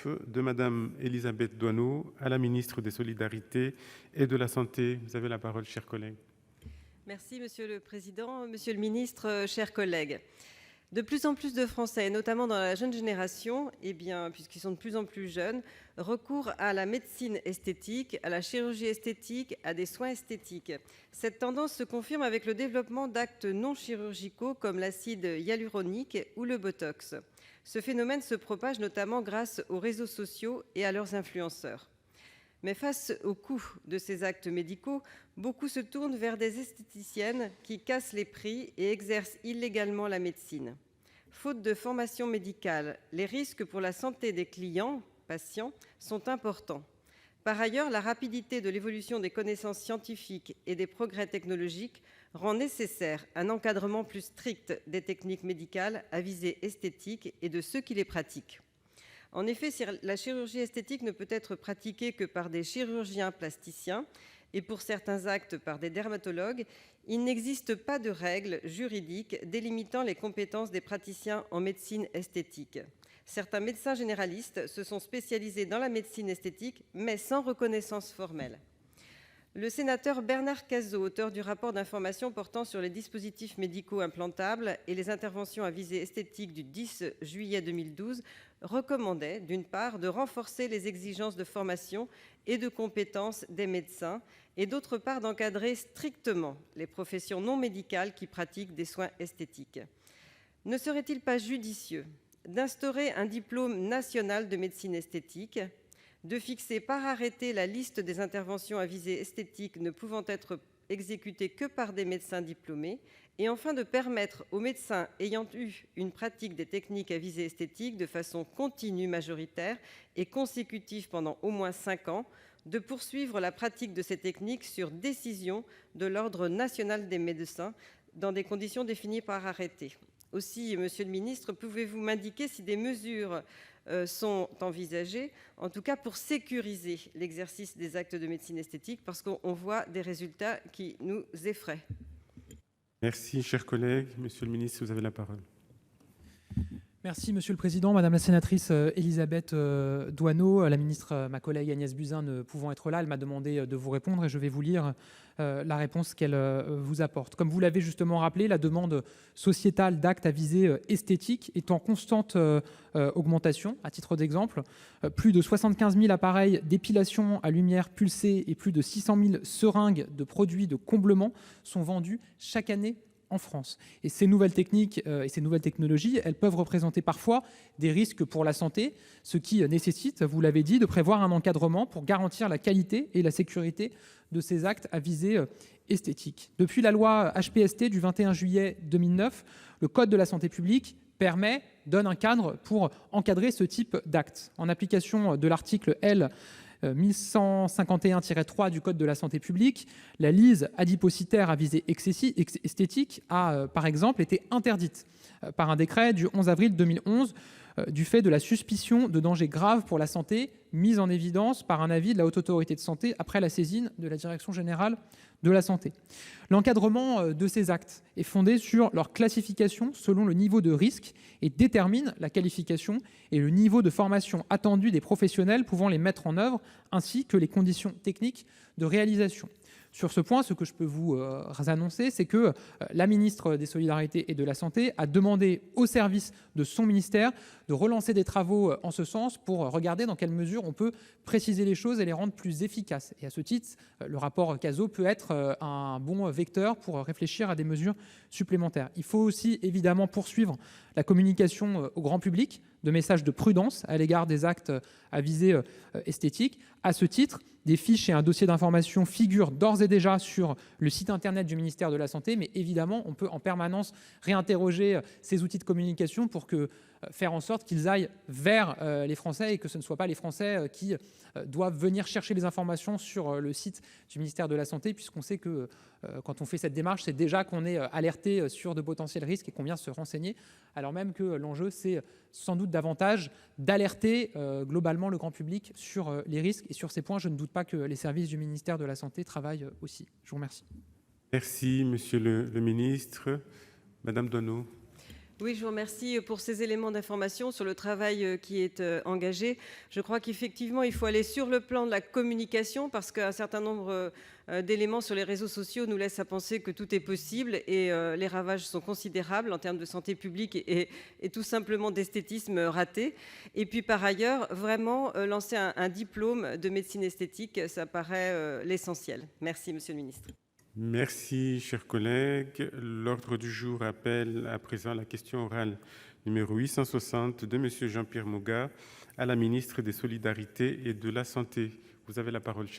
de Madame Élisabeth Doineau à la ministre des Solidarités et de la Santé. Vous avez la parole, chers collègues. Merci Monsieur le Président, Monsieur le Ministre, chers collègues. De plus en plus de Français, notamment dans la jeune génération, puisqu'ils sont de plus en plus jeunes, recourent à la médecine esthétique, à la chirurgie esthétique, à des soins esthétiques. Cette tendance se confirme avec le développement d'actes non chirurgicaux comme l'acide hyaluronique ou le botox. Ce phénomène se propage notamment grâce aux réseaux sociaux et à leurs influenceurs. Mais face au coût de ces actes médicaux, beaucoup se tournent vers des esthéticiennes qui cassent les prix et exercent illégalement la médecine. Faute de formation médicale, les risques pour la santé des patients, sont importants. Par ailleurs, la rapidité de l'évolution des connaissances scientifiques et des progrès technologiques rend nécessaire un encadrement plus strict des techniques médicales à visée esthétique et de ceux qui les pratiquent. En effet, si la chirurgie esthétique ne peut être pratiquée que par des chirurgiens plasticiens et pour certains actes par des dermatologues, il n'existe pas de règles juridiques délimitant les compétences des praticiens en médecine esthétique. Certains médecins généralistes se sont spécialisés dans la médecine esthétique, mais sans reconnaissance formelle. Le sénateur Bernard Cazeau, auteur du rapport d'information portant sur les dispositifs médicaux implantables et les interventions à visée esthétique du 10 juillet 2012, recommandait, d'une part, de renforcer les exigences de formation et de compétences des médecins et, d'autre part, d'encadrer strictement les professions non médicales qui pratiquent des soins esthétiques. Ne serait-il pas judicieux d'instaurer un diplôme national de médecine esthétique, de fixer par arrêté la liste des interventions à visée esthétique ne pouvant être exécutées que par des médecins diplômés, et enfin de permettre aux médecins ayant eu une pratique des techniques à visée esthétique de façon continue, majoritaire et consécutive pendant au moins 5 ans, de poursuivre la pratique de ces techniques sur décision de l'Ordre national des médecins dans des conditions définies par arrêté. Aussi, Monsieur le Ministre, pouvez-vous m'indiquer si des mesures sont envisagées, en tout cas pour sécuriser l'exercice des actes de médecine esthétique, parce qu'on voit des résultats qui nous effraient. Merci, chers collègues. Monsieur le ministre, vous avez la parole. Merci Monsieur le Président. Madame la sénatrice Élisabeth Doineau, la ministre, ma collègue Agnès Buzyn, ne pouvant être là, elle m'a demandé de vous répondre et je vais vous lire la réponse qu'elle vous apporte. Comme vous l'avez justement rappelé, la demande sociétale d'actes à visée esthétique est en constante augmentation. À titre d'exemple, plus de 75 000 appareils d'épilation à lumière pulsée et plus de 600 000 seringues de produits de comblement sont vendus chaque année en France. Et ces nouvelles techniques et ces nouvelles technologies, elles peuvent représenter parfois des risques pour la santé, ce qui nécessite, vous l'avez dit, de prévoir un encadrement pour garantir la qualité et la sécurité de ces actes à visée esthétique. Depuis la loi HPST du 21 juillet 2009, le Code de la santé publique donne un cadre pour encadrer ce type d'actes. En application de l'article L. 1151-3 du Code de la santé publique, la lyse adipocytaire à visée esthétique a, par exemple, été interdite par un décret du 11 avril 2011 du fait de la suspicion de danger grave pour la santé mise en évidence par un avis de la Haute Autorité de santé après la saisine de la Direction générale de la santé. L'encadrement de ces actes est fondé sur leur classification selon le niveau de risque et détermine la qualification et le niveau de formation attendu des professionnels pouvant les mettre en œuvre, ainsi que les conditions techniques de réalisation. Sur ce point, ce que je peux vous annoncer, c'est que la ministre des Solidarités et de la Santé a demandé au service de son ministère de relancer des travaux en ce sens pour regarder dans quelle mesure on peut préciser les choses et les rendre plus efficaces. Et à ce titre, le rapport Cazeau peut être un bon vecteur pour réfléchir à des mesures supplémentaires. Il faut aussi évidemment poursuivre la communication au grand public de messages de prudence à l'égard des actes à visée esthétique. À ce titre, des fiches et un dossier d'information figurent d'ores et déjà sur le site internet du ministère de la Santé, mais évidemment, on peut en permanence réinterroger ces outils de communication pour faire en sorte qu'ils aillent vers les Français et que ce ne soient pas les Français qui doivent venir chercher les informations sur le site du ministère de la Santé, puisqu'on sait que quand on fait cette démarche, c'est déjà qu'on est alerté sur de potentiels risques et qu'on vient se renseigner, alors même que l'enjeu, c'est sans doute davantage d'alerter globalement le grand public sur les risques. Et sur ces points, je ne doute pas que les services du ministère de la Santé travaillent aussi. Je vous remercie. Merci, monsieur le ministre. Madame Doineau. Oui, je vous remercie pour ces éléments d'information sur le travail qui est engagé. Je crois qu'effectivement, il faut aller sur le plan de la communication parce qu'un certain nombre d'éléments sur les réseaux sociaux nous laissent à penser que tout est possible et les ravages sont considérables en termes de santé publique et tout simplement d'esthétisme raté. Et puis par ailleurs, vraiment lancer un diplôme de médecine esthétique, ça paraît l'essentiel. Merci, Monsieur le Ministre. Merci, cher collègue. L'ordre du jour appelle à présent la question orale numéro 860 de Monsieur Jean-Pierre Moga à la ministre des Solidarités et de la Santé. Vous avez la parole, cher